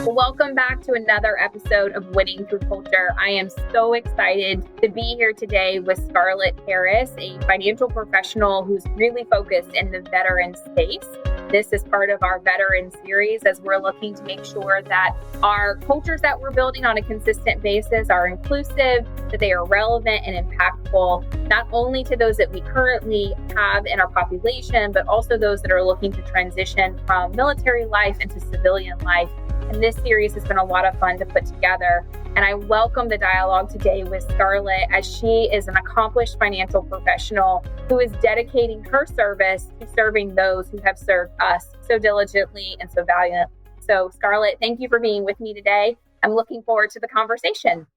Well, welcome back to another episode of Winning Through Culture. I am so excited to be here today with Scarlet Harris, a financial professional who's really focused in the veteran space. This is part of our veteran series as we're looking to make sure that our cultures that we're building on a consistent basis are inclusive, that they are relevant and impactful, not only to those that we currently have in our population, but also those that are looking to transition from military life into civilian life. And this series has been a lot of fun to put together. And I welcome the dialogue today with Scarlet, as she is an accomplished financial professional who is dedicating her service to serving those who have served us so diligently and so valiantly. So Scarlet, thank you for being with me today. I'm looking forward to the conversation.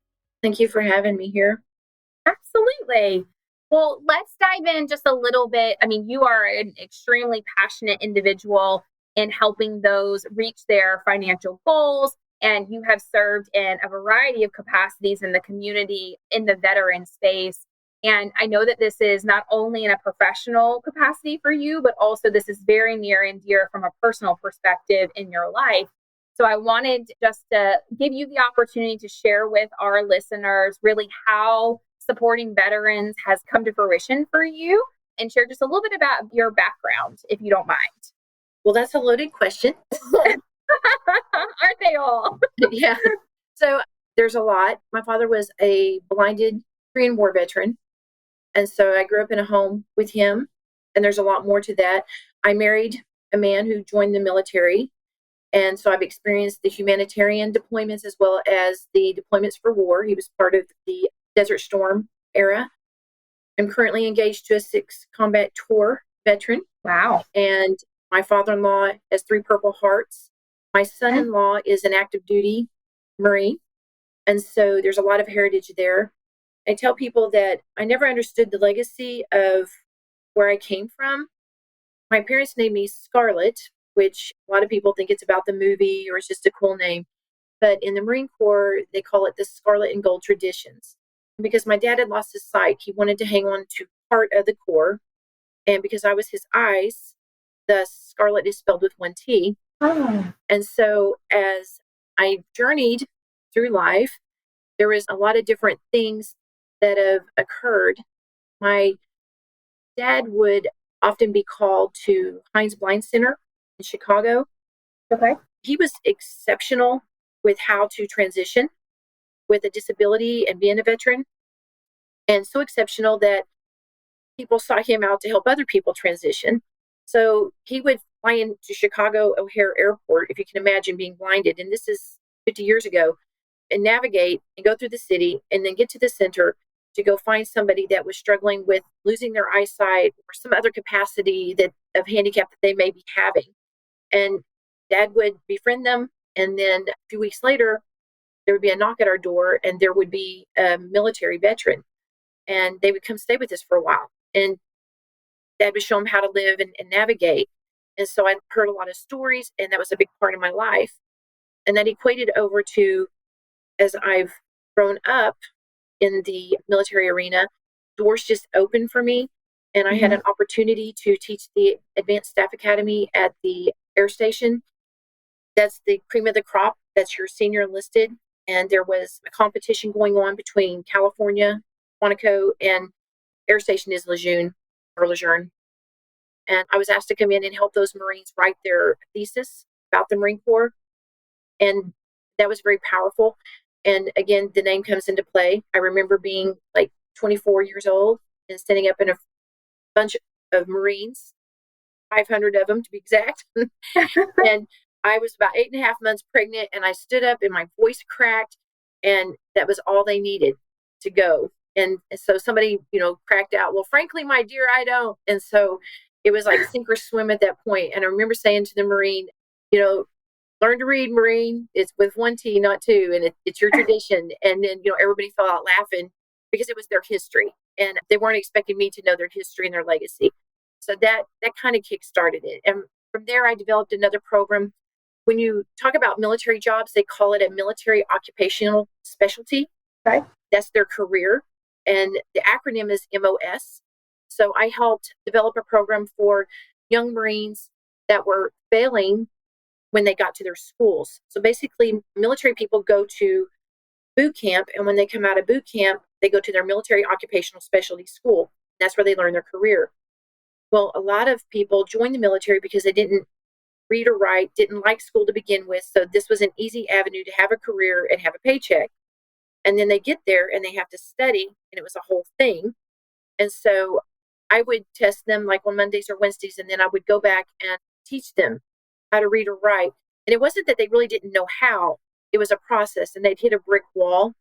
Thank you for having me here. Absolutely. Well, let's dive in just a little bit. I mean, you are an extremely passionate individual in helping those reach their financial goals. And you have served in a variety of capacities in the community, in the veteran space. And I know that this is not only in a professional capacity for you, but also this is very near and dear from a personal perspective in your life. So I wanted just to give you the opportunity to share with our listeners really how supporting veterans has come to fruition for you, and share just a little bit about your background, if you don't mind. Well, that's a loaded question. Aren't they all? Yeah. So there's a lot. My father was a blinded Korean War veteran. And so I grew up in a home with him. And there's a lot more to that. I married a man who joined the military. And so I've experienced the humanitarian deployments as well as the deployments for war. He was part of the Desert Storm era. I'm currently engaged to a 6 combat tour veteran. Wow. And my father-in-law has 3 Purple Hearts. My son-in-law is an active duty Marine. And so there's a lot of heritage there. I tell people that I never understood the legacy of where I came from. My parents named me Scarlet, which a lot of people think it's about the movie or it's just a cool name. But in the Marine Corps, they call it the Scarlet and Gold Traditions. Because my dad had lost his sight, he wanted to hang on to part of the Corps. And because I was his eyes, the Scarlet is spelled with 1 T. Oh. And so as I journeyed through life, there was a lot of different things that have occurred. My dad would often be called to Heinz Blind Center in Chicago. Okay. He was exceptional with how to transition with a disability and being a veteran. And so exceptional that people sought him out to help other people transition. So he would fly into Chicago O'Hare Airport, if you can imagine being blinded, and this is 50 years ago, and navigate and go through the city and then get to the center to go find somebody that was struggling with losing their eyesight or some other capacity that of handicap that they may be having. And Dad would befriend them. And then a few weeks later, there would be a knock at our door and there would be a military veteran. And they would come stay with us for a while. And Dad would show them how to live and navigate. And so I heard a lot of stories, and that was a big part of my life. And that equated over to, as I've grown up in the military arena, doors just opened for me. And I had an opportunity to teach the Advanced Staff Academy at the Air Station. That's the cream of the crop. That's your senior enlisted. And there was a competition going on between California, Quantico, and Air Station is Lejeune. And I was asked to come in and help those Marines write their thesis about the Marine Corps. And that was very powerful. And again, the name comes into play. I remember being like 24 years old and standing up in a bunch of Marines, 500 of them to be exact. And I was about 8.5 months pregnant, and I stood up and my voice cracked, and that was all they needed to go. And so somebody, cracked out, well, frankly, my dear, I don't. And so it was like sink or swim at that point. And I remember saying to the Marine, learn to read, Marine. It's with 1 T, not 2. And it's your tradition. And then, everybody fell out laughing because it was their history. And they weren't expecting me to know their history and their legacy. So that kind of kick-started it. And from there, I developed another program. When you talk about military jobs, they call it a military occupational specialty. Okay. That's their career. And the acronym is MOS. So I helped develop a program for young Marines that were failing when they got to their schools. So basically, military people go to boot camp, and when they come out of boot camp, they go to their military occupational specialty school. That's where they learn their career. Well, a lot of people join the military because they didn't read or write, didn't like school to begin with. So this was an easy avenue to have a career and have a paycheck. And then they get there and they have to study, and it was a whole thing. And so I would test them like on Mondays or Wednesdays, and then I would go back and teach them how to read or write. And it wasn't that they really didn't know how, it was a process, and they'd hit a brick wall.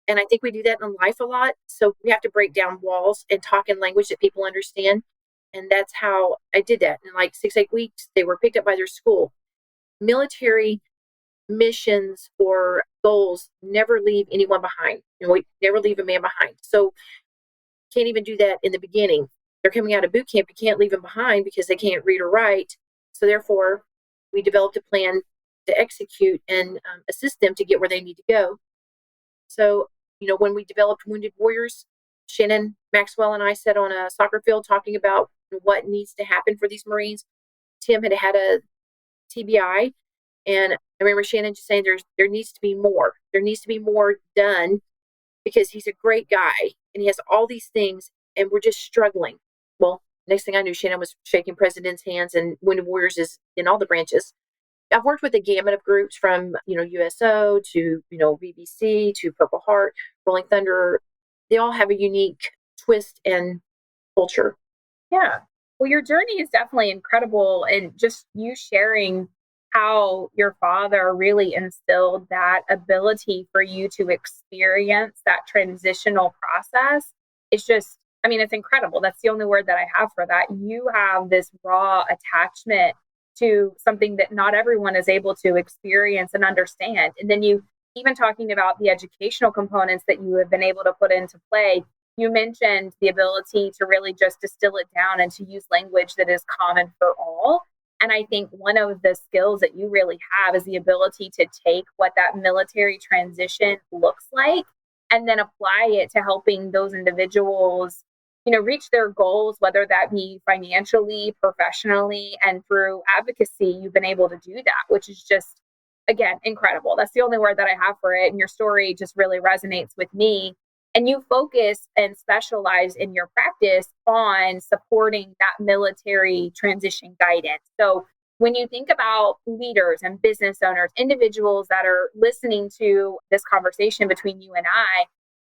And I think we do that in life a lot. So we have to break down walls and talk in language that people understand. And that's how I did that. In like 6-8 weeks, they were picked up by their school. Military missions or goals never leave anyone behind. We never leave a man behind. So can't even do that in the beginning. They're coming out of boot camp. You can't leave them behind because they can't read or write. So therefore, we developed a plan to execute and assist them to get where they need to go. So, when we developed Wounded Warriors, Shannon Maxwell and I sat on a soccer field talking about what needs to happen for these Marines. Tim had had a TBI, and I remember Shannon just saying there needs to be more. There needs to be more done because he's a great guy and he has all these things, and we're just struggling. Well, next thing I knew, Shannon was shaking president's hands, and Wounded Warriors is in all the branches. I've worked with a gamut of groups from, USO to, BBC to Purple Heart, Rolling Thunder. They all have a unique twist and culture. Yeah. Well, your journey is definitely incredible. And just you sharing how your father really instilled that ability for you to experience that transitional process. It's just, it's incredible. That's the only word that I have for that. You have this raw attachment to something that not everyone is able to experience and understand. And then you, even talking about the educational components that you have been able to put into play, you mentioned the ability to really just distill it down and to use language that is common for all. And I think one of the skills that you really have is the ability to take what that military transition looks like and then apply it to helping those individuals reach their goals, whether that be financially, professionally, and through advocacy. You've been able to do that, which is just, again, incredible. That's the only word that I have for it. And your story just really resonates with me. And you focus and specialize in your practice on supporting that military transition guidance. So when you think about leaders and business owners, individuals that are listening to this conversation between you and I,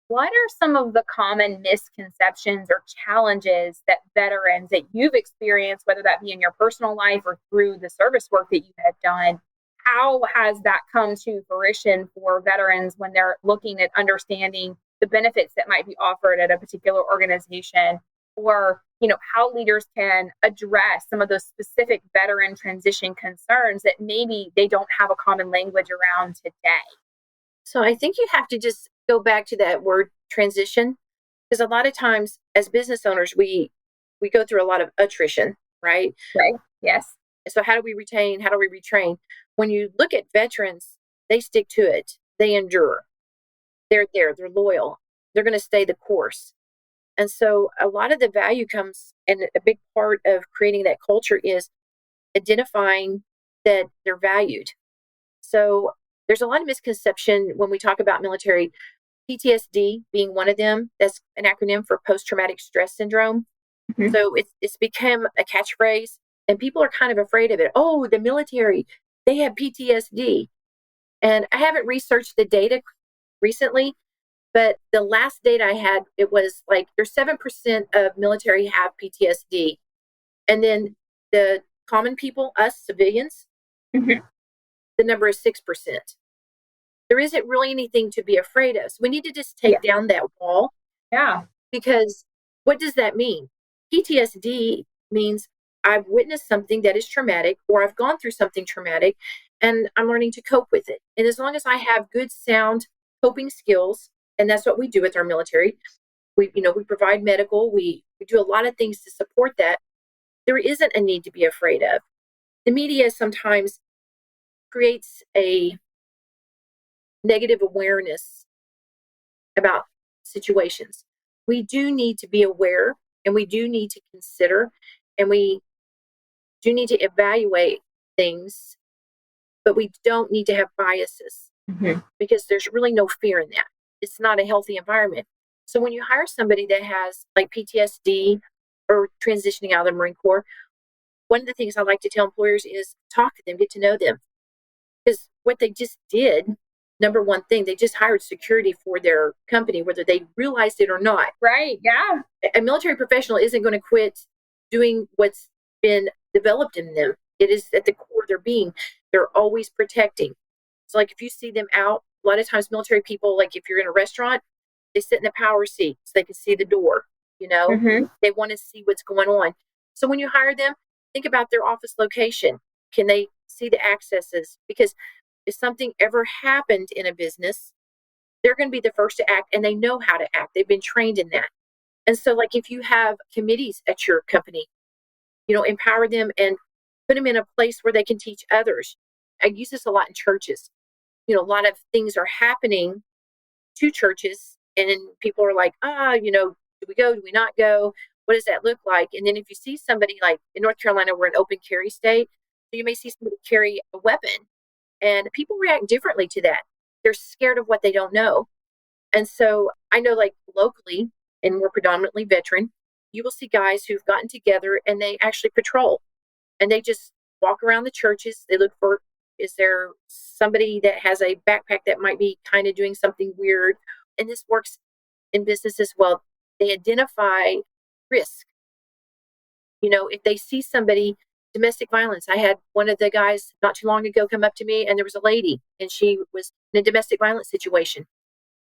what are some of the common misconceptions or challenges that veterans that you've experienced, whether that be in your personal life or through the service work that you have done, how has that come to fruition for veterans when they're looking at understanding the benefits that might be offered at a particular organization, or, how leaders can address some of those specific veteran transition concerns that maybe they don't have a common language around today? So I think you have to just go back to that word transition, because a lot of times as business owners, we go through a lot of attrition, right? Right. Yes. So how do we retain? How do we retrain? When you look at veterans, they stick to it. They endure. They're there. They're loyal. They're going to stay the course. And so a lot of the value comes, and a big part of creating that culture is identifying that they're valued. So there's a lot of misconception when we talk about military, PTSD being one of them. That's an acronym for post-traumatic stress syndrome. Mm-hmm. So it's become a catchphrase, and people are kind of afraid of it. Oh, the military, they have PTSD. And I haven't researched the data recently, but the last data I had, it was like there's 7% of military have PTSD. And then the common people, us civilians, mm-hmm. the number is 6%. There isn't really anything to be afraid of. So we need to just take down that wall. Yeah. Because what does that mean? PTSD means I've witnessed something that is traumatic, or I've gone through something traumatic, and I'm learning to cope with it. And as long as I have good, sound coping skills, and that's what we do with our military, we provide medical, we do a lot of things to support that. There isn't a need to be afraid of. The media sometimes creates a negative awareness about situations. We do need to be aware, and we do need to consider, and we do need to evaluate things but we don't need to have biases because there's really no fear in that. It's not a healthy environment. So when you hire somebody that has like PTSD or transitioning out of the Marine Corps, one of the things I like to tell employers is talk to them, get to know them. Because what they just did, number one thing, they just hired security for their company, whether they realized it or not. Right. Yeah. A military professional isn't going to quit doing what's been developed in them. It is at the core of their being. They're always protecting. So like if you see them out, a lot of times military people, like if you're in a restaurant, they sit in the power seat so they can see the door, They want to see what's going on. So when you hire them, think about their office location. Can they see the accesses? Because if something ever happened in a business, they're going to be the first to act, and they know how to act. They've been trained in that. And so like if you have committees at your company, empower them and put them in a place where they can teach others. I use this a lot in churches. A lot of things are happening to churches, and then people are like, do we go? Do we not go? What does that look like? And then if you see somebody, like in North Carolina, we're an open carry state, so you may see somebody carry a weapon, and people react differently to that. They're scared of what they don't know. And so I know, like locally, and we're predominantly veteran, you will see guys who've gotten together and they actually patrol, and they just walk around the churches. They look for, is there somebody that has a backpack that might be kind of doing something weird? And this works in business as well. They identify risk. If they see somebody, domestic violence. I had one of the guys not too long ago come up to me, and there was a lady, and she was in a domestic violence situation,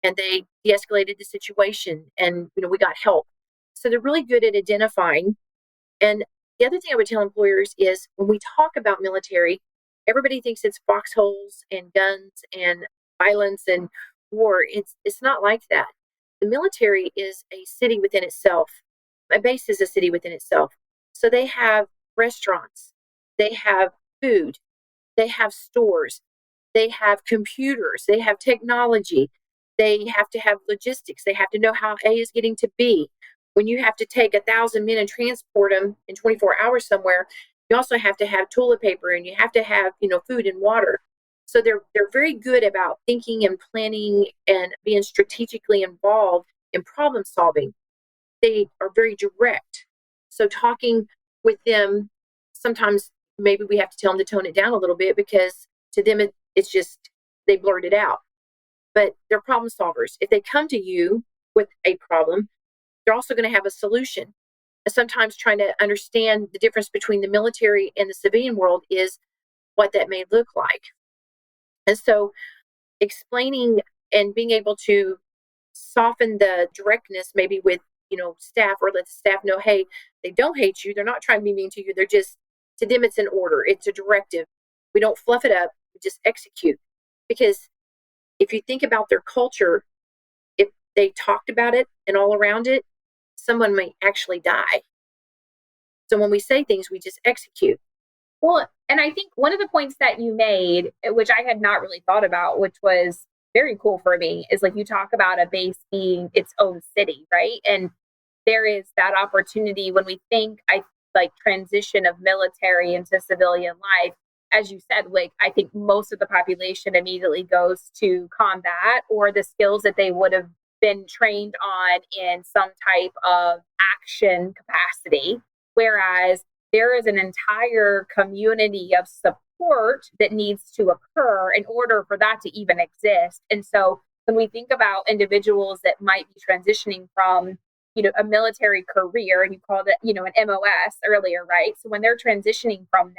and they de-escalated the situation, and we got help. So they're really good at identifying. And the other thing I would tell employers is when we talk about military, everybody thinks it's foxholes and guns and violence and war. It's not like that. The military is a city within itself. A base is a city within itself. So they have restaurants, they have food, they have stores, they have computers, they have technology, they have to have logistics, they have to know how A is getting to B. When you have to take 1,000 men and transport them in 24 hours somewhere, you also have to have toilet paper, and you have to have, food and water. So they're very good about thinking and planning and being strategically involved in problem solving. They are very direct. So talking with them, sometimes maybe we have to tell them to tone it down a little bit, because to them it's just, they blurt it out. But they're problem solvers. If they come to you with a problem, they're also going to have a solution. Sometimes trying to understand the difference between the military and the civilian world is what that may look like. And so explaining and being able to soften the directness, maybe with, staff, or let the staff know, hey, they don't hate you. They're not trying to be mean to you. They're just, to them, it's an order. It's a directive. We don't fluff it up. We just execute. Because if you think about their culture, if they talked about it and all around it, someone may actually die. So when we say things, we just execute. Well, and I think one of the points that you made, which I had not really thought about, which was very cool for me, is like you talk about a base being its own city, right? And there is that opportunity when we think, like transition of military into civilian life. As you said, like I think most of the population immediately goes to combat or the skills that they would have been trained on in some type of action capacity. Whereas there is an entire community of support that needs to occur in order for that to even exist. And so when we think about individuals that might be transitioning from, a military career, and you called it, an MOS earlier, right? So when they're transitioning from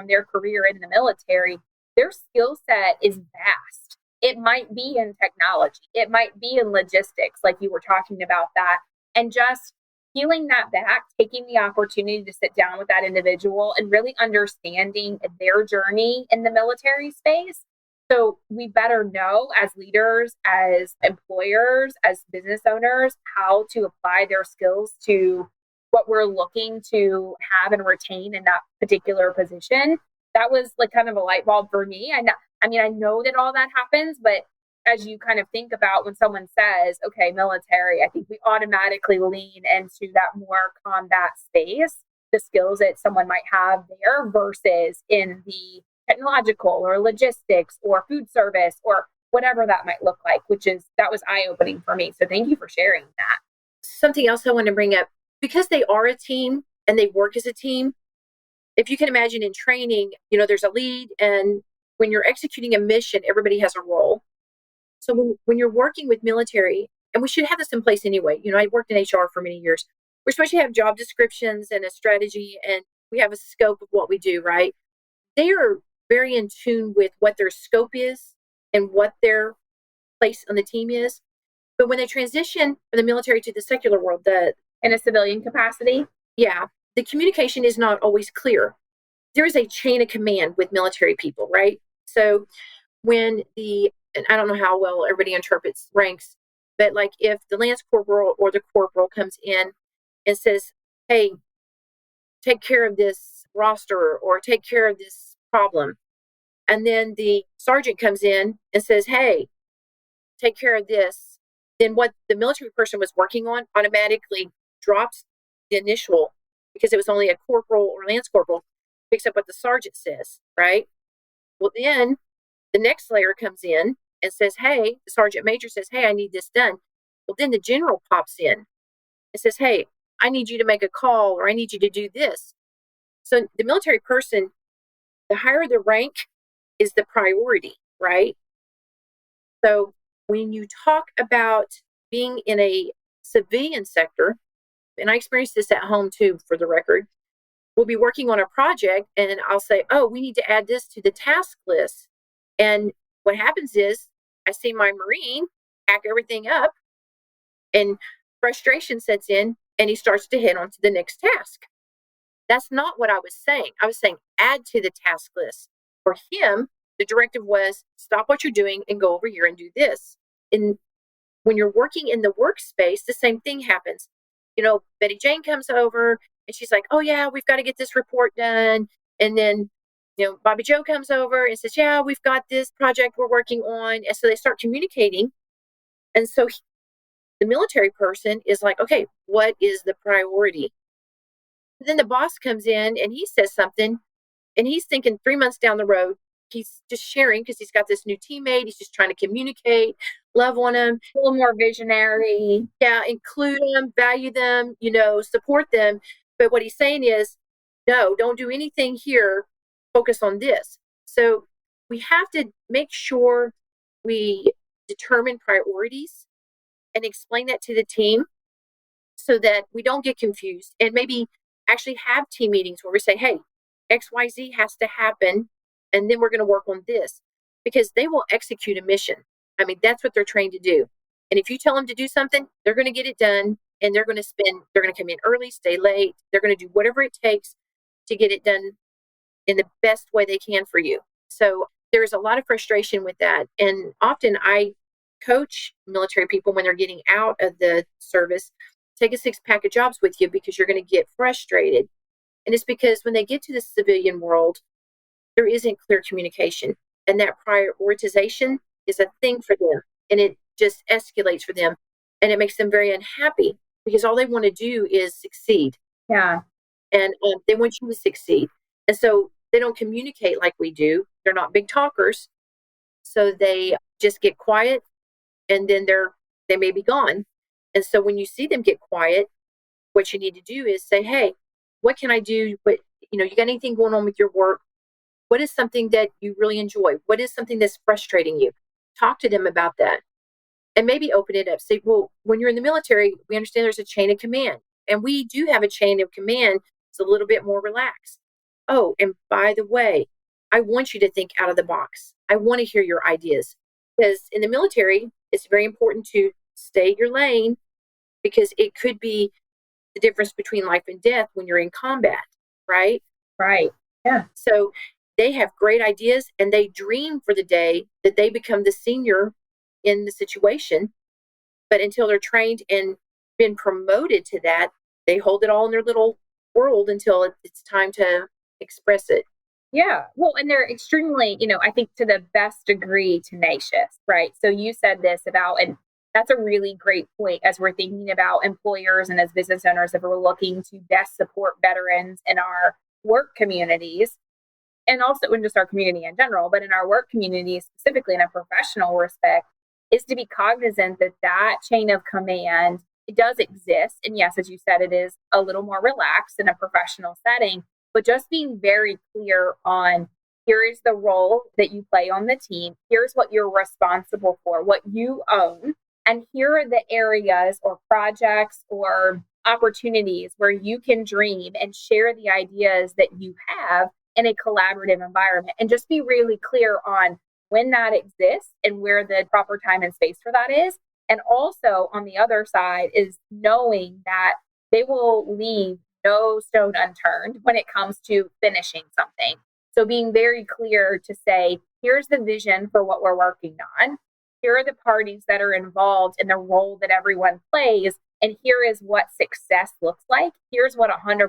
their career in the military, their skill set is vast. It might be in technology. It might be in logistics, like you were talking about that. And just peeling that back, taking the opportunity to sit down with that individual and really understanding their journey in the military space. So we better know as leaders, as employers, as business owners, how to apply their skills to what we're looking to have and retain in that particular position. That was like kind of a light bulb for me. I know that all that happens, but as you kind of think about when someone says, okay, military, I think we automatically lean into that more combat space, the skills that someone might have there versus in the technological or logistics or food service or whatever that might look like, that was eye-opening for me. So thank you for sharing that. Something else I want to bring up, because they are a team and they work as a team. If you can imagine in training, there's a lead, and when you're executing a mission, everybody has a role. So when you're working with military, and we should have this in place anyway. I worked in HR for many years. We're supposed to have job descriptions and a strategy, and we have a scope of what we do, right? They are very in tune with what their scope is and what their place on the team is. But when they transition from the military to the secular world, in a civilian capacity, the communication is not always clear. There is a chain of command with military people, right? So when and I don't know how well everybody interprets ranks, but like if the lance corporal or the corporal comes in and says, hey, take care of this roster or take care of this problem, and then the sergeant comes in and says, hey, take care of this, then what the military person was working on automatically drops the initial, because it was only a corporal or lance corporal, picks up what the sergeant says, right? Well, then the next layer comes in and says, hey, the sergeant major says, hey, I need this done. Well, then the general pops in and says, hey, I need you to make a call, or I need you to do this. So the military person, the higher the rank is the priority, right? So when you talk about being in a civilian sector, and I experienced this at home too, for the record, we'll be working on a project and I'll say, oh, we need to add this to the task list. And what happens is I see my Marine pack everything up and frustration sets in and he starts to head on to the next task. That's not what I was saying. I was saying add to the task list. For him, the directive was stop what you're doing and go over here and do this. And when you're working in the workspace, the same thing happens. Betty Jane comes over and she's like, oh yeah, we've got to get this report done. And then, Bobby Joe comes over and says, yeah, we've got this project we're working on. And so they start communicating. And so the military person is like, okay, what is the priority? And then the boss comes in and he says something and he's thinking 3 months down the road. He's just sharing because he's got this new teammate. He's just trying to communicate, love on him, a little more visionary. Yeah, include them, value them, support them. But what he's saying is, no, don't do anything here. Focus on this. So we have to make sure we determine priorities and explain that to the team so that we don't get confused, and maybe actually have team meetings where we say, hey, XYZ has to happen. And then we're going to work on this, because they will execute a mission. I mean, that's what they're trained to do. And if you tell them to do something, they're going to get it done, and they're going to come in early, stay late. They're going to do whatever it takes to get it done in the best way they can for you. So there's a lot of frustration with that. And often I coach military people when they're getting out of the service, take a 6-pack of jobs with you, because you're going to get frustrated. And it's because when they get to the civilian world, there isn't clear communication, and that prioritization is a thing for them, and it just escalates for them, and it makes them very unhappy, because all they want to do is succeed. Yeah. And they want you to succeed. And so they don't communicate like we do. They're not big talkers. So they just get quiet, and then they may be gone. And so when you see them get quiet, what you need to do is say, hey, what can I do? But you got anything going on with your work? What is something that you really enjoy? What is something that's frustrating you? Talk to them about that, and maybe open it up. Say, well, when you're in the military, we understand there's a chain of command, and we do have a chain of command. It's a little bit more relaxed. Oh, and by the way, I want you to think out of the box. I want to hear your ideas, because in the military, it's very important to stay your lane, because it could be the difference between life and death when you're in combat, right? Right. Yeah. So they have great ideas, and they dream for the day that they become the senior in the situation. But until they're trained and been promoted to that, they hold it all in their little world until it's time to express it. Yeah. Well, and they're extremely, I think to the best degree tenacious, right? So you said this about, and that's a really great point as we're thinking about employers and as business owners, if we're looking to best support veterans in our work communities. and also in just our community in general, but in our work community, specifically in a professional respect, is to be cognizant that that chain of command, it does exist. And yes, as you said, it is a little more relaxed in a professional setting, but just being very clear on here is the role that you play on the team. Here's what you're responsible for, what you own. And here are the areas or projects or opportunities where you can dream and share the ideas that you have in a collaborative environment. And just be really clear on when that exists and where the proper time and space for that is. And also on the other side is knowing that they will leave no stone unturned when it comes to finishing something. So being very clear to say, here's the vision for what we're working on. Here are the parties that are involved in the role that everyone plays. And here is what success looks like. Here's what 100%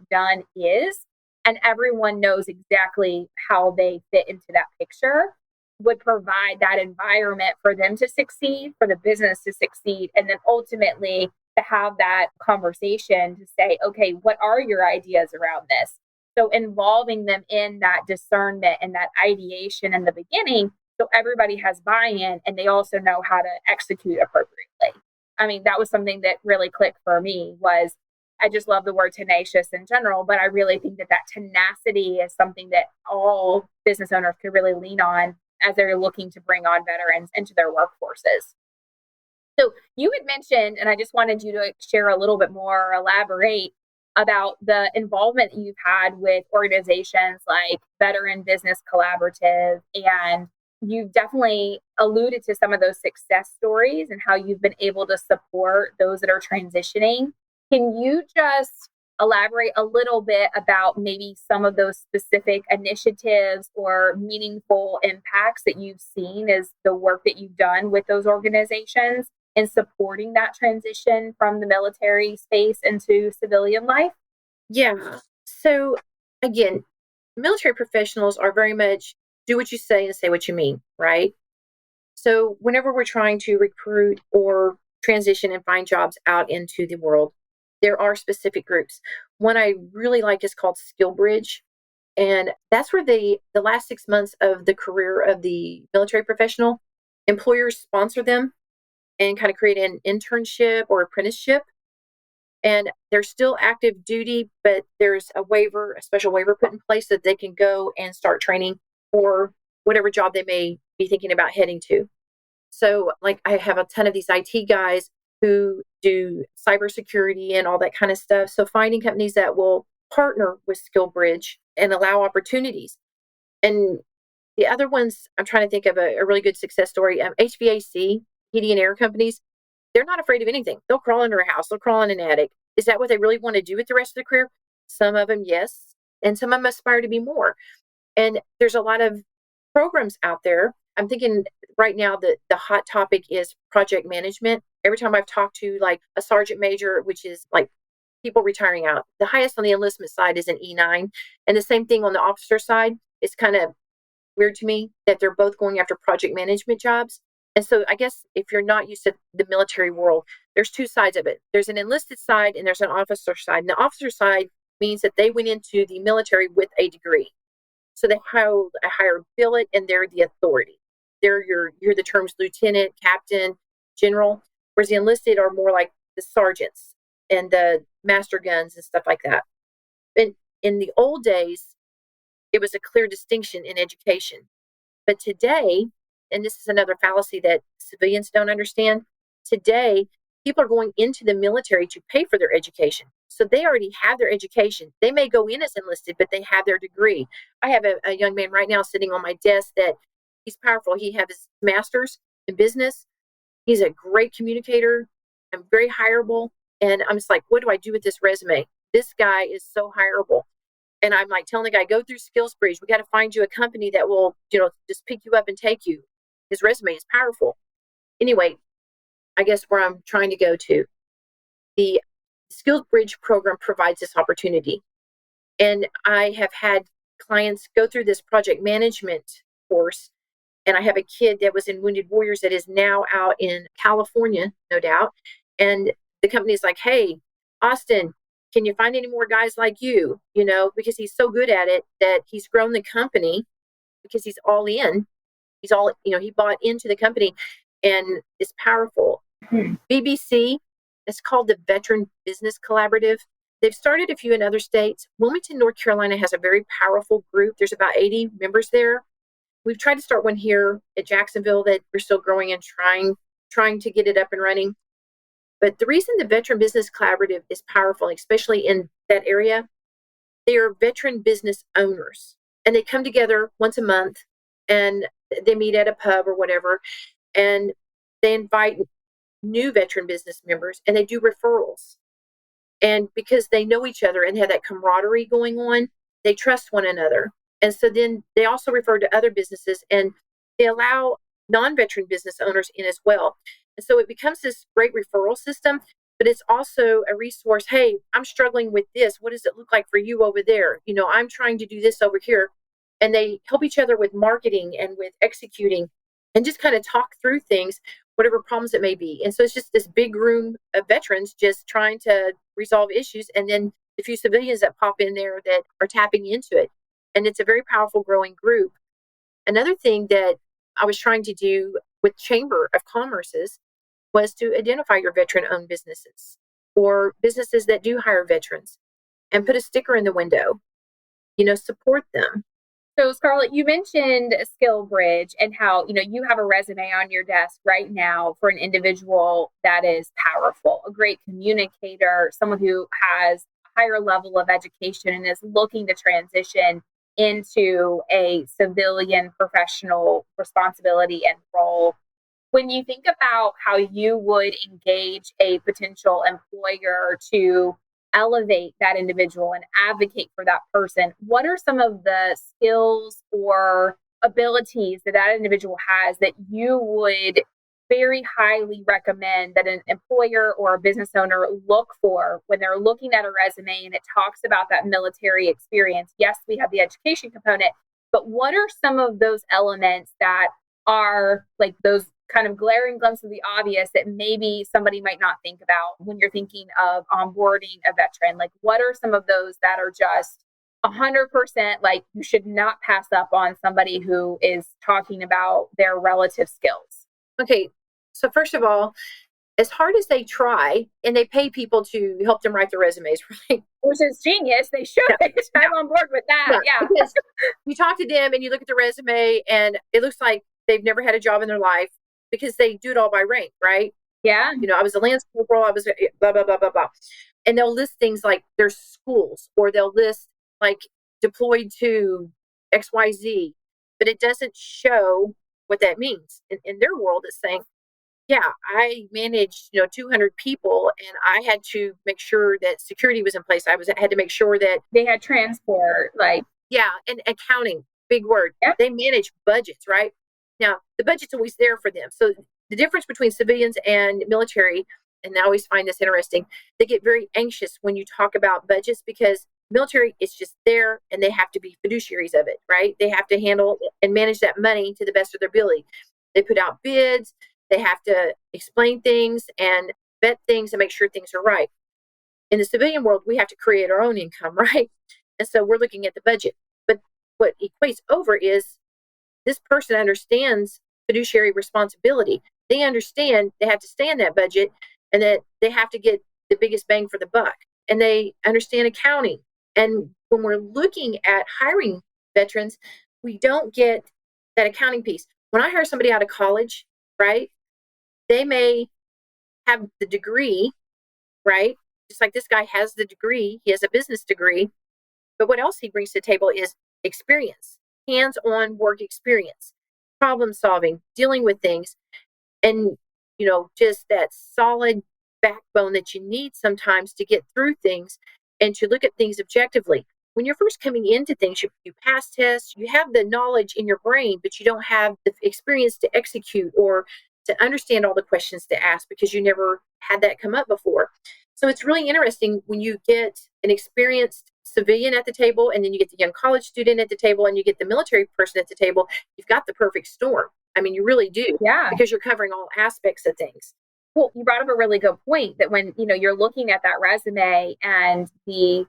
done is. And everyone knows exactly how they fit into that picture, would provide that environment for them to succeed, for the business to succeed, and then ultimately to have that conversation to say, okay, what are your ideas around this? So involving them in that discernment and that ideation in the beginning, so everybody has buy-in and they also know how to execute appropriately. I mean, that was something that really clicked for me. Was I just love the word tenacious in general, but I really think that that tenacity is something that all business owners could really lean on as they're looking to bring on veterans into their workforces. So you had mentioned, and I just wanted you to share a little bit more, or elaborate about the involvement that you've had with organizations like Veteran Business Collaborative. And you've definitely alluded to some of those success stories and how you've been able to support those that are transitioning. Can you just elaborate a little bit about maybe some of those specific initiatives or meaningful impacts that you've seen as the work that you've done with those organizations in supporting that transition from the military space into civilian life? Yeah. So again, military professionals are very much do what you say and say what you mean, right? So whenever we're trying to recruit or transition and find jobs out into the world, there are specific groups. One I really like is called Skill Bridge. And that's where the last 6 months of the career of the military professional, employers sponsor them and kind of create an internship or apprenticeship. And they're still active duty, but there's a special waiver put in place that they can go and start training for whatever job they may be thinking about heading to. So, like, I have a ton of these IT guys who do cybersecurity and all that kind of stuff. So, finding companies that will partner with SkillBridge and allow opportunities. And the other ones, I'm trying to think of a really good success story. HVAC, heating and air companies, they're not afraid of anything. They'll crawl under a house, they'll crawl in an attic. Is that what they really want to do with the rest of their career? Some of them, yes. And some of them aspire to be more. And there's a lot of programs out there. I'm thinking right now that the hot topic is project management. Every time I've talked to like a sergeant major, which is like people retiring out, the highest on the enlistment side is an E9. And the same thing on the officer side. It's kind of weird to me that they're both going after project management jobs. And so I guess if you're not used to the military world, there's two sides of it. There's an enlisted side and there's an officer side. And the officer side means that they went into the military with a degree. So they hold a higher billet and they're the authority. You're the terms lieutenant, captain, general, whereas the enlisted are more like the sergeants and the master guns and stuff like that. And in the old days, it was a clear distinction in education. But today, and this is another fallacy that civilians don't understand, today, people are going into the military to pay for their education. So they already have their education. They may go in as enlisted, but they have their degree. I have a young man right now sitting on my desk that he's powerful. He has his master's in business. He's a great communicator. I'm very hireable. And I'm just like, what do I do with this resume? This guy is so hireable. And I'm like telling the guy, go through Skills Bridge. We got to find you a company that will, just pick you up and take you. His resume is powerful. Anyway, I guess where I'm trying to go to, the Skills Bridge program provides this opportunity. And I have had clients go through this project management course. And I have a kid that was in Wounded Warriors that is now out in California, no doubt. And the company is like, hey, Austin, Can you find any more guys like you? Because he's so good at it that he's grown the company because he's all in. He bought into the company and it's powerful. BBC, it's called the Veteran Business Collaborative. They've started a few in other states. Wilmington, North Carolina has a very powerful group. There's about 80 members there. We've tried to start one here at Jacksonville that we're still growing and trying to get it up and running. But the reason the Veteran Business Collaborative is powerful, especially in that area, they are veteran business owners. And they come together once a month and they meet at a pub or whatever. And they invite new veteran business members and they do referrals. And because they know each other and have that camaraderie going on, they trust one another. And so then they also refer to other businesses and they allow non-veteran business owners in as well. And so it becomes this great referral system, but it's also a resource. Hey, I'm struggling with this. What does it look like for you over there? I'm trying to do this over here. And they help each other with marketing and with executing and just kind of talk through things, whatever problems it may be. And so it's just this big room of veterans just trying to resolve issues. And then the few civilians that pop in there that are tapping into it. And it's a very powerful growing group. Another thing that I was trying to do with Chamber of Commerce's was to identify your veteran-owned businesses or businesses that do hire veterans and put a sticker in the window, support them. So Scarlett, you mentioned Skill Bridge and how, you have a resume on your desk right now for an individual that is powerful, a great communicator, someone who has a higher level of education and is looking to transition into a civilian professional responsibility and role. When you think about how you would engage a potential employer to elevate that individual and advocate for that person, what are some of the skills or abilities that individual has that you would very highly recommend that an employer or a business owner look for when they're looking at a resume and it talks about that military experience? Yes, we have the education component, but what are some of those elements that are like those kind of glaring glimpses of the obvious that maybe somebody might not think about when you're thinking of onboarding a veteran? Like, what are some of those that are just 100% like you should not pass up on somebody who is talking about their relative skills? Okay, so first of all, as hard as they try, and they pay people to help them write their resumes, right? Which is genius. They should. Yeah. I'm on board with that. Yeah. Because you talk to them and you look at the resume and it looks like they've never had a job in their life because they do it all by rank, right? Yeah. I was a Lance Corporal, I was blah, blah, blah, blah, blah. And they'll list things like their schools, or they'll list like deployed to XYZ, but it doesn't show what that means. In their world, it's saying, yeah, I managed, 200 people and I had to make sure that security was in place. I had to make sure that they had transport, and accounting, big word. Yep. They manage budgets, right? Now, the budget's always there for them. So the difference between civilians and military, and I always find this interesting, they get very anxious when you talk about budgets because military is just there and they have to be fiduciaries of it, right? They have to handle and manage that money to the best of their ability. They put out bids. They have to explain things and vet things and make sure things are right. In the civilian world, we have to create our own income, right? And so we're looking at the budget. But what equates over is this person understands fiduciary responsibility. They understand they have to stay in that budget and that they have to get the biggest bang for the buck. And they understand accounting. And when we're looking at hiring veterans, we don't get that accounting piece. When I hire somebody out of college, right, they may have the degree, right? Just like this guy has the degree, he has a business degree. But what else he brings to the table is experience, hands-on work experience, problem solving, dealing with things, and, just that solid backbone that you need sometimes to get through things and to look at things objectively. When you're first coming into things, you pass tests, you have the knowledge in your brain, but you don't have the experience to execute or to understand all the questions to ask because you never had that come up before. So it's really interesting when you get an experienced civilian at the table and then you get the young college student at the table and you get the military person at the table, you've got the perfect storm. I mean, you really do. Yeah. Because you're covering all aspects of things. Well, you brought up a really good point that when, you're looking at that resume and the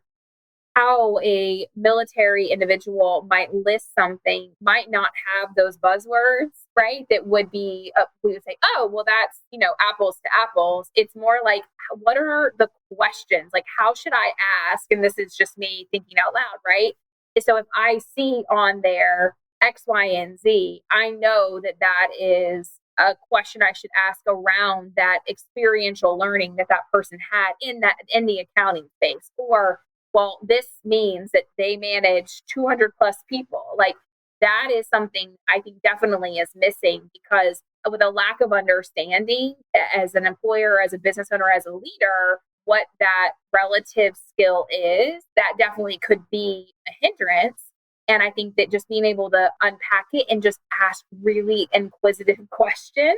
how a military individual might list something might not have those buzzwords, right? That would be, we would say, oh, well, that's, apples to apples. It's more like, what are the questions? Like, how should I ask? And this is just me thinking out loud, right? And so if I see on there X, Y, and Z, I know that that is a question I should ask around that experiential learning that that person had in the accounting space, or well, this means that they manage 200 plus people. Like that is something I think definitely is missing, because with a lack of understanding as an employer, as a business owner, as a leader, what that relative skill is, that definitely could be a hindrance. And I think that just being able to unpack it and just ask really inquisitive questions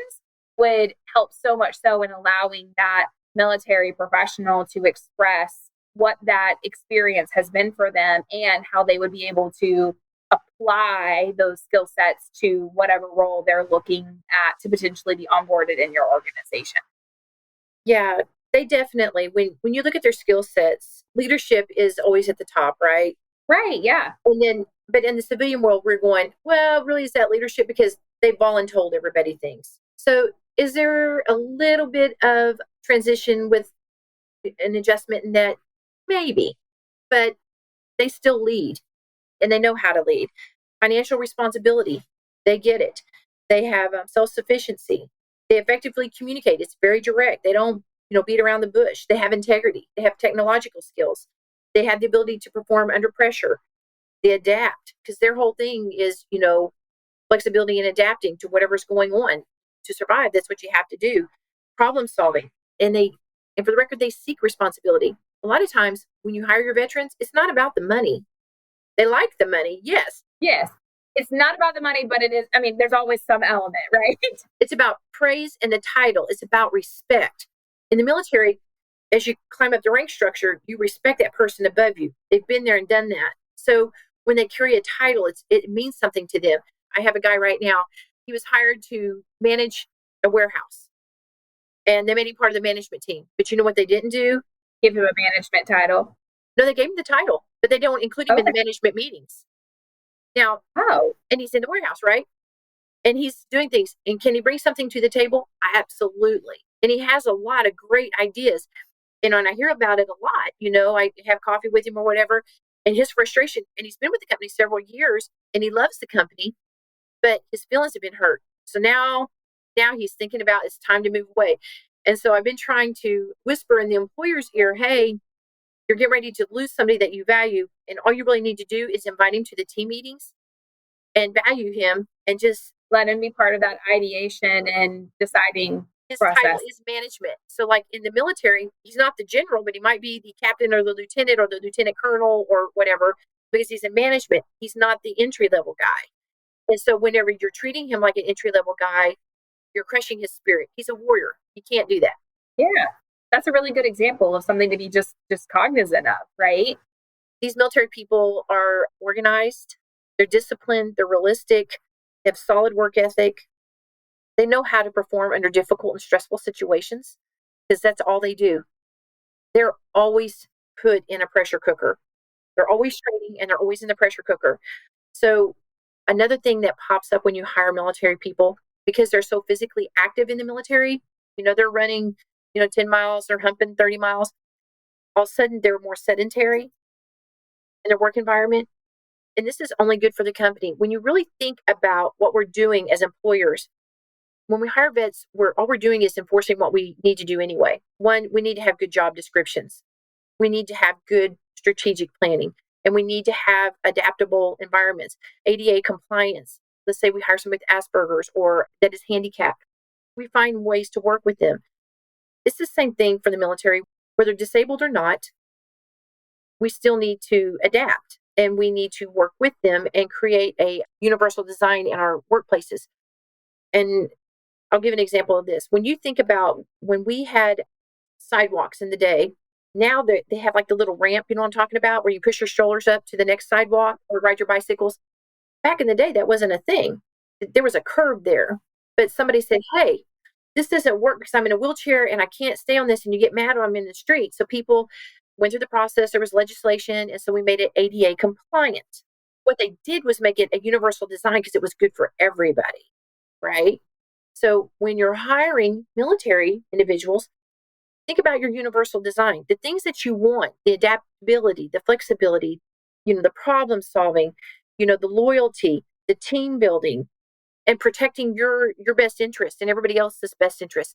would help so much so in allowing that military professional to express what that experience has been for them and how they would be able to apply those skill sets to whatever role they're looking at to potentially be onboarded in your organization. Yeah, they definitely, when you look at their skill sets, leadership is always at the top, right? Right, yeah. And then, but in the civilian world, we're going, well, really, is that leadership? Because they've voluntold everybody things. So is there a little bit of transition with an adjustment in that? Maybe, but they still lead and they know how to lead. Financial responsibility, they get it. They have self-sufficiency. They effectively communicate. It's very direct. They don't, beat around the bush. They have integrity. They have technological skills. They have the ability to perform under pressure. They adapt, because their whole thing is, flexibility and adapting to whatever's going on to survive. That's what you have to do. Problem solving. And for the record, they seek responsibility. A lot of times when you hire your veterans, it's not about the money. They like the money, yes. Yes. It's not about the money, but it is, there's always some element, right? It's about praise and the title. It's about respect. In the military, as you climb up the rank structure, you respect that person above you. They've been there and done that. So when they carry a title, it means something to them. I have a guy right now. He was hired to manage a warehouse, and they made him part of the management team. But you know what they didn't do? Give him a management title. No, they gave him the title, but they don't include him in the management meetings. Now, and he's in the warehouse, right? And he's doing things. And can he bring something to the table? Absolutely. And he has a lot of great ideas. And when I hear about it a lot, I have coffee with him or whatever, and his frustration, and he's been with the company several years and he loves the company, but his feelings have been hurt. So now he's thinking about it's time to move away. And so I've been trying to whisper in the employer's ear, hey, you're getting ready to lose somebody that you value. And all you really need to do is invite him to the team meetings and value him and just let him be part of that ideation and deciding his process. Title is management. So like in the military, he's not the general, but he might be the captain or the lieutenant colonel or whatever, because he's in management. He's not the entry level guy. And so whenever you're treating him like an entry level guy, you're crushing his spirit. He's a warrior. You can't do that. Yeah. That's a really good example of something to be just cognizant of, right? These military people are organized, they're disciplined, they're realistic, they have solid work ethic. They know how to perform under difficult and stressful situations, because that's all they do. They're always put in a pressure cooker. They're always training and they're always in the pressure cooker. So another thing that pops up when you hire military people, because they're so physically active in the military, they're running 10 miles, they're humping 30 miles. All of a sudden, they're more sedentary in their work environment. And this is only good for the company. When you really think about what we're doing as employers, when we hire vets, all we're doing is enforcing what we need to do anyway. One, we need to have good job descriptions. We need to have good strategic planning. And we need to have adaptable environments, ADA compliance. Let's say we hire someone with Asperger's or that is handicapped. We find ways to work with them. It's the same thing for the military, whether disabled or not. We still need to adapt, and we need to work with them and create a universal design in our workplaces. And I'll give an example of this. When you think about when we had sidewalks in the day, now they have like the little ramp, you know what I'm talking about, where you push your strollers up to the next sidewalk or ride your bicycles. Back in the day, that wasn't a thing. There was a curb there, but somebody said, hey, this doesn't work because I'm in a wheelchair and I can't stay on this, and you get mad when I'm in the street. So people went through the process. There was legislation, and so we made it ADA compliant. What they did was make it a universal design because it was good for everybody, right? So when you're hiring military individuals, think about your universal design. The things that you want, the adaptability, the flexibility, the problem solving, the loyalty, the team building, and protecting your best interest and everybody else's best interest.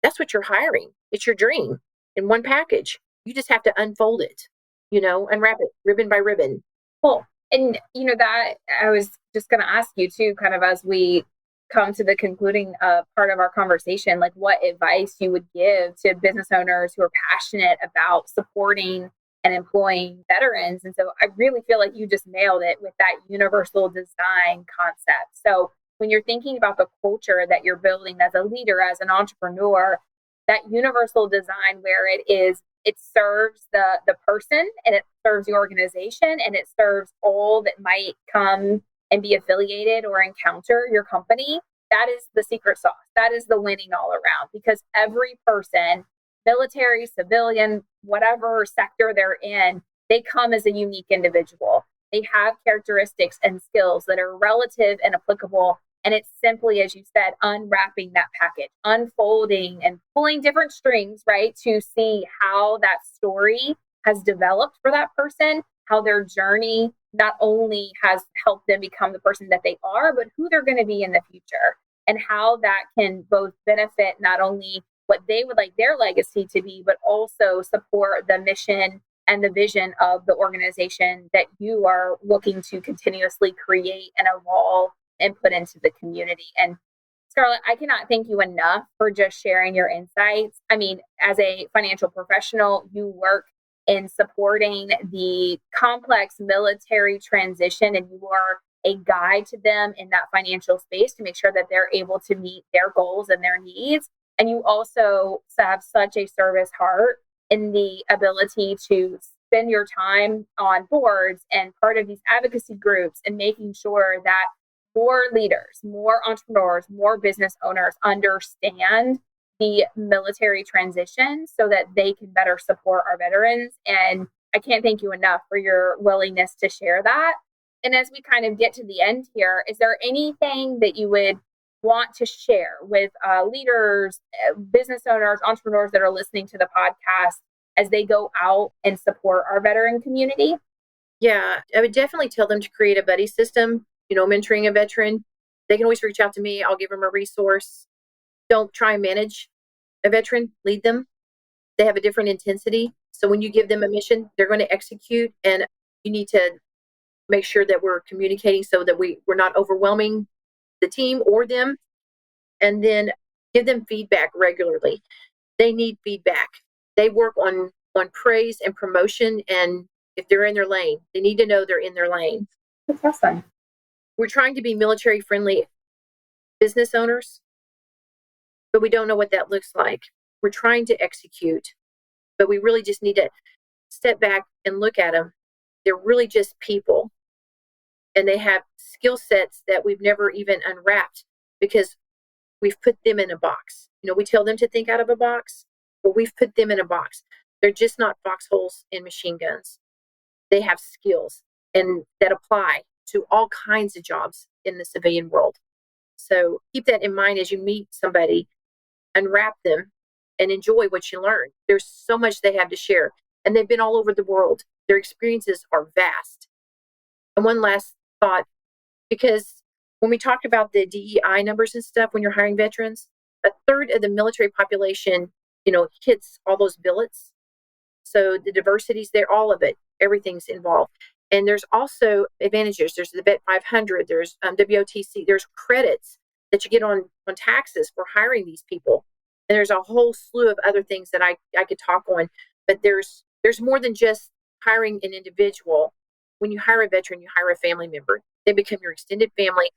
That's what you're hiring. It's your dream in one package. You just have to unfold it, unwrap it ribbon by ribbon. Well, and that I was just going to ask you too, kind of as we come to the concluding part of our conversation, like what advice you would give to business owners who are passionate about supporting and employing veterans. And so I really feel like you just nailed it with that universal design concept. So when you're thinking about the culture that you're building as a leader, as an entrepreneur, that universal design where it serves the person and it serves the organization and it serves all that might come and be affiliated or encounter your company, that is the secret sauce. That is the winning all around, because every person, military, civilian, whatever sector they're in, they come as a unique individual. They have characteristics and skills that are relative and applicable. And it's simply, as you said, unwrapping that package, unfolding and pulling different strings, right, to see how that story has developed for that person, how their journey not only has helped them become the person that they are, but who they're going to be in the future, and how that can both benefit not only what they would like their legacy to be, but also support the mission and the vision of the organization that you are looking to continuously create and evolve and put into the community. And Scarlet, I cannot thank you enough for just sharing your insights. I mean, as a financial professional, you work in supporting the complex military transition, and you are a guide to them in that financial space to make sure that they're able to meet their goals and their needs. And you also have such a service heart in the ability to spend your time on boards and part of these advocacy groups and making sure that more leaders, more entrepreneurs, more business owners understand the military transition so that they can better support our veterans. And I can't thank you enough for your willingness to share that. And as we kind of get to the end here, is there anything that you would want to share with leaders, business owners, entrepreneurs that are listening to the podcast as they go out and support our veteran community? Yeah, I would definitely tell them to create a buddy system, mentoring a veteran. They can always reach out to me. I'll give them a resource. Don't try and manage a veteran, lead them. They have a different intensity. So when you give them a mission, they're going to execute, and you need to make sure that we're communicating so that we're not overwhelming the team or them, and then give them feedback regularly. They need feedback. They work on praise and promotion, and if they're in their lane, they need to know they're in their lane. That's awesome. We're trying to be military friendly business owners, but we don't know what that looks like. We're trying to execute, but we really just need to step back and look at them. They're really just people, and they have skill sets that we've never even unwrapped because we've put them in a box. We tell them to think out of a box, but we've put them in a box. They're just not foxholes and machine guns. They have skills and that apply to all kinds of jobs in the civilian world. So keep that in mind as you meet somebody, unwrap them, and enjoy what you learn. There's so much they have to share, and they've been all over the world. Their experiences are vast. And one last thought, because when we talk about the DEI numbers and stuff, when you're hiring veterans, a third of the military population, hits all those billets. So the diversity's there, all of it, everything's involved. And there's also advantages. There's the Vet 500, there's WOTC, there's credits that you get on taxes for hiring these people. And there's a whole slew of other things that I could talk on. But there's more than just hiring an individual. When you hire a veteran, you hire a family member. They become your extended family,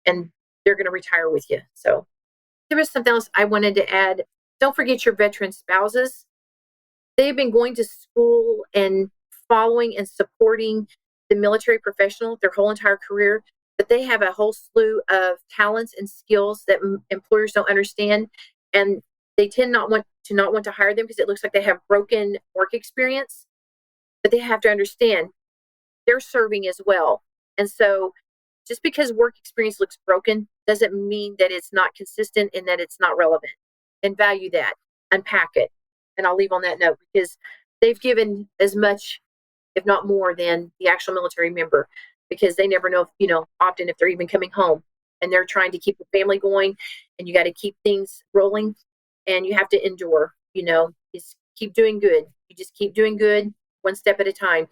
and they're going to retire with you. So there was something else I wanted to add. Don't forget your veteran spouses. They've been going to school and following and supporting the military professional their whole entire career, but they have a whole slew of talents and skills that employers don't understand. and they tend not want to hire them because it looks like they have broken work experience. But they have to understand they're serving as well. And so just because work experience looks broken doesn't mean that it's not consistent and that it's not relevant. And value that, unpack it. And I'll leave on that note because they've given as much, if not more, than the actual military member, because they never know, often if they're even coming home, and they're trying to keep the family going, and you got to keep things rolling, and you have to endure, just keep doing good. You just keep doing good one step at a time,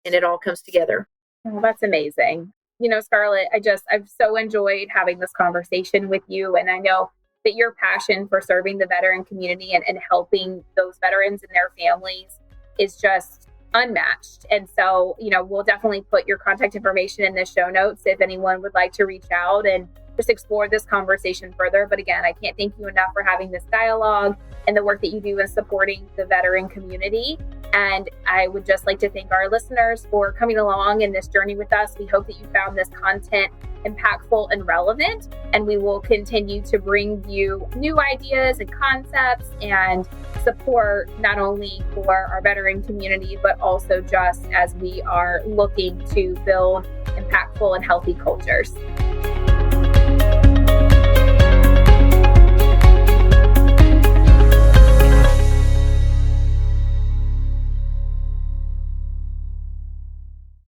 and it all comes together. Oh, that's amazing. Scarlet, I've so enjoyed having this conversation with you. And I know that your passion for serving the veteran community and helping those veterans and their families is just unmatched. And so, we'll definitely put your contact information in the show notes if anyone would like to reach out and just explore this conversation further. But again, I can't thank you enough for having this dialogue and the work that you do in supporting the veteran community. And I would just like to thank our listeners for coming along in this journey with us. We hope that you found this content impactful and relevant, and we will continue to bring you new ideas and concepts and support not only for our veteran community, but also just as we are looking to build impactful and healthy cultures.